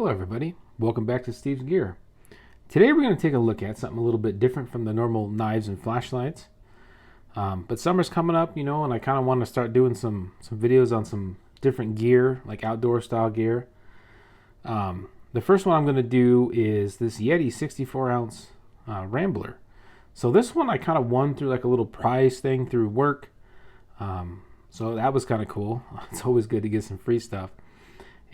Hello everybody, welcome back to Steve's Gear. Today we're going to take a look at something a little bit different from the normal knives and flashlights. But summer's coming up, and I kind of want to start doing some videos on some different gear, like outdoor style gear. The first one I'm going to do is this Yeti 64 ounce Rambler. So this one I kind of won through like a little prize thing through work. So that was kind of cool. It's always good to get some free stuff.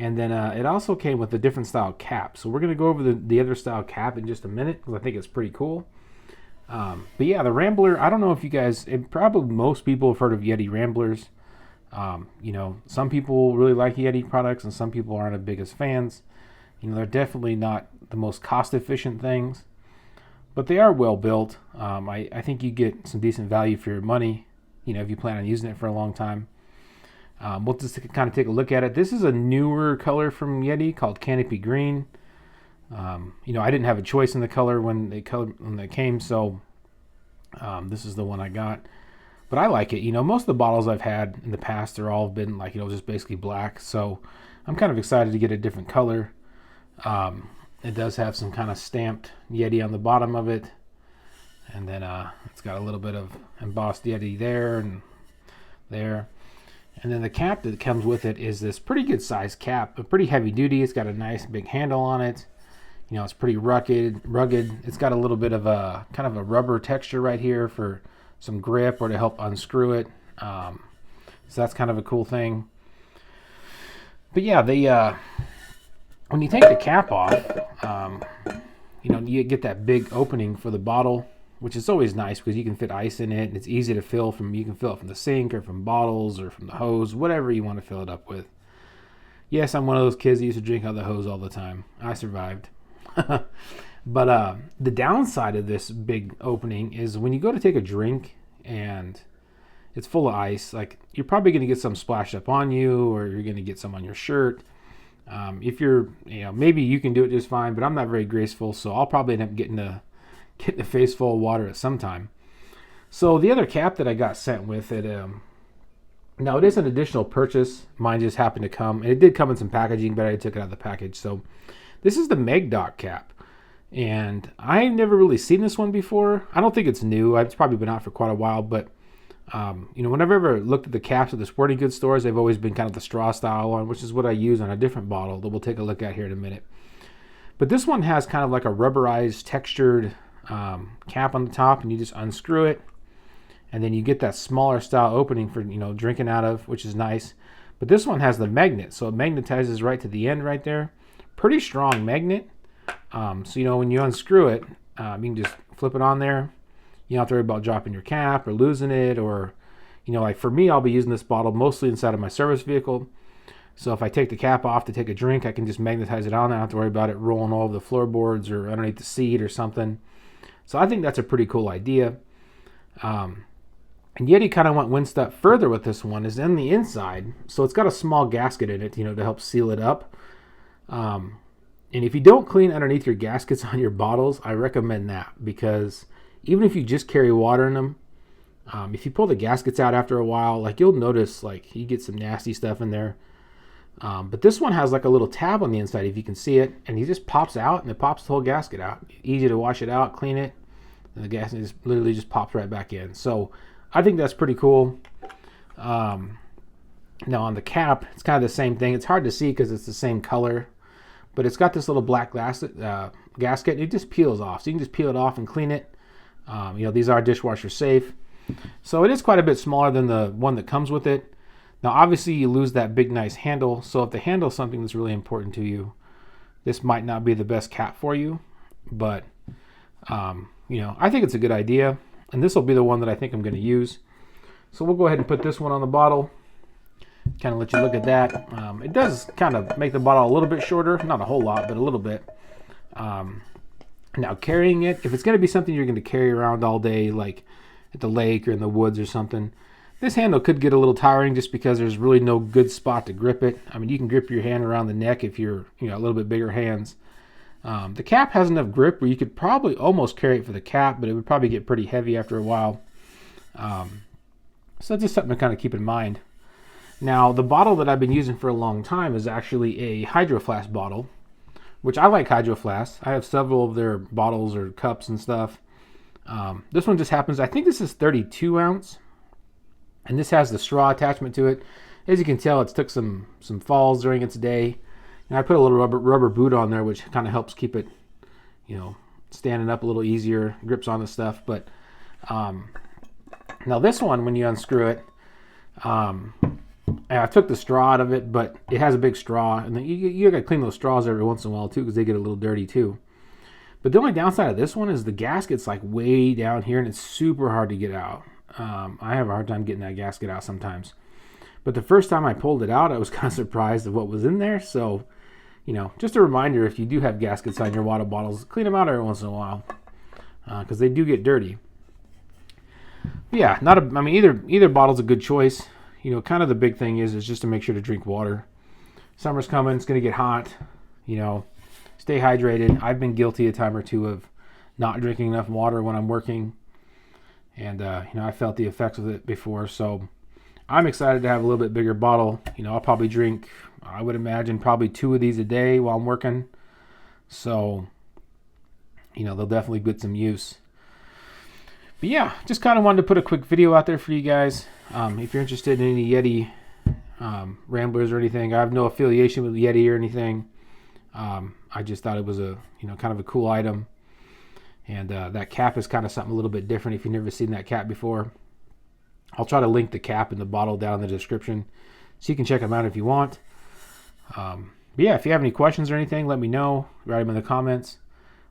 And then it also came with a different style cap. So we're going to go over the other style cap in just a minute because I think it's pretty cool. But yeah, the Rambler, I don't know if you guys, probably most people have heard of Yeti Ramblers. Some people really like Yeti products and some people aren't the biggest fans. They're definitely not the most cost efficient things, but they are well built. I think you get some decent value for your money, if you plan on using it for a long time. We'll just kind of take a look at it. This is a newer color from Yeti called Canopy Green. I didn't have a choice in the color when they came, so this is the one I got. But I like it. Most of the bottles I've had in the past are all been like, just basically black. So I'm kind of excited to get a different color. It does have some kind of stamped Yeti on the bottom of it. And then it's got a little bit of embossed Yeti there and there. And then the cap that comes with it is this pretty good size cap, but pretty heavy duty. It's got a nice big handle on it. It's pretty rugged. It's got a little bit of a kind of a rubber texture right here for some grip or to help unscrew it. So that's kind of a cool thing. But yeah, when you take the cap off, you get that big opening for the bottle, which is always nice because you can fit ice in it and it's easy to fill from. You can fill it from the sink or from bottles or from the hose, whatever you want to fill it up with. Yes, I'm one of those kids that used to drink out of the hose all the time. I survived. But the downside of this big opening is when you go to take a drink and it's full of ice, like you're probably going to get some splashed up on you or you're going to get some on your shirt. If you're, maybe you can do it just fine, but I'm not very graceful, so I'll probably end up getting a face full of water at some time. So the other cap that I got sent with it, now it is an additional purchase. Mine just happened to come, and it did come in some packaging, but I took it out of the package. So this is the MagDock Cap, and I've never really seen this one before. I don't think it's new. It's probably been out for quite a while, but whenever I've ever looked at the caps at the sporting goods stores, they've always been kind of the straw style one, which is what I use on a different bottle that we'll take a look at here in a minute. But this one has kind of like a rubberized, textured cap on the top, and you just unscrew it, and then you get that smaller style opening for drinking out of, which is nice. But this one has the magnet, so it magnetizes right to the end right there. Pretty strong magnet. So when you unscrew it, you can just flip it on there. You don't have to worry about dropping your cap or losing it, or like for me, I'll be using this bottle mostly inside of my service vehicle. So if I take the cap off to take a drink, I can just magnetize it on there. I don't have to worry about it rolling all over the floorboards or underneath the seat or something. So I think that's a pretty cool idea. And Yeti kind of went one step further with this one, is in the inside. So it's got a small gasket in it, to help seal it up. And if you don't clean underneath your gaskets on your bottles, I recommend that, because even if you just carry water in them, if you pull the gaskets out after a while, like you'll notice like you get some nasty stuff in there. But this one has like a little tab on the inside, if you can see it, and he just pops out and it pops the whole gasket out. Easy to wash it out, clean it, and the gasket just literally just pops right back in. So I think that's pretty cool. Now on the cap, it's kind of the same thing. It's hard to see because it's the same color, but it's got this little black gasket, and it just peels off. So you can just peel it off and clean it. These are dishwasher safe. So it is quite a bit smaller than the one that comes with it. Now, obviously, you lose that big, nice handle. So if the handle is something that's really important to you, this might not be the best cap for you. But, I think it's a good idea. And this will be the one that I think I'm going to use. So we'll go ahead and put this one on the bottle. Kind of let you look at that. It does kind of make the bottle a little bit shorter. Not a whole lot, but a little bit. Now, carrying it, if it's going to be something you're going to carry around all day, like at the lake or in the woods or something, this handle could get a little tiring just because there's really no good spot to grip it. I mean, you can grip your hand around the neck if you're, a little bit bigger hands. The cap has enough grip where you could probably almost carry it for the cap, but it would probably get pretty heavy after a while. So that's just something to kind of keep in mind. Now, the bottle that I've been using for a long time is actually a Hydro Flask bottle. which I like Hydro Flask. I have several of their bottles or cups and stuff. This one just happens, I think this is 32 ounce, and this has the straw attachment to it. As you can tell, it's took some falls during its day. And I put a little rubber boot on there, which kind of helps keep it, standing up a little easier, grips on the stuff. But now this one, when you unscrew it, I took the straw out of it, but it has a big straw, and then you got to clean those straws every once in a while too, because they get a little dirty too. But the only downside of this one is the gasket's like way down here, and it's super hard to get out. I have a hard time getting that gasket out sometimes. But the first time I pulled it out, I was kind of surprised at what was in there. So, just a reminder, if you do have gaskets on your water bottles, clean them out every once in a while, because they do get dirty. But yeah, either bottle's a good choice. Kind of the big thing is just to make sure to drink water. Summer's coming; it's going to get hot. Stay hydrated. I've been guilty a time or two of not drinking enough water when I'm working, and I felt the effects of it before. So I'm excited to have a little bit bigger bottle. I'll probably drink, I would imagine, probably 2 of these a day while I'm working. So, they'll definitely get some use. But yeah, just kind of wanted to put a quick video out there for you guys. If you're interested in any Yeti Ramblers or anything, I have no affiliation with Yeti or anything. I just thought it was a kind of a cool item. And that cap is kind of something a little bit different if you've never seen that cap before. I'll try to link the cap and the bottle down in the description so you can check them out if you want. But yeah, if you have any questions or anything, let me know. Write them in the comments.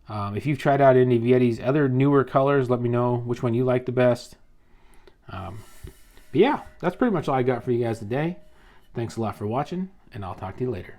If you've tried out any of Yeti's other newer colors, let me know which one you like the best. But yeah, that's pretty much all I got for you guys today. Thanks a lot for watching, and I'll talk to you later.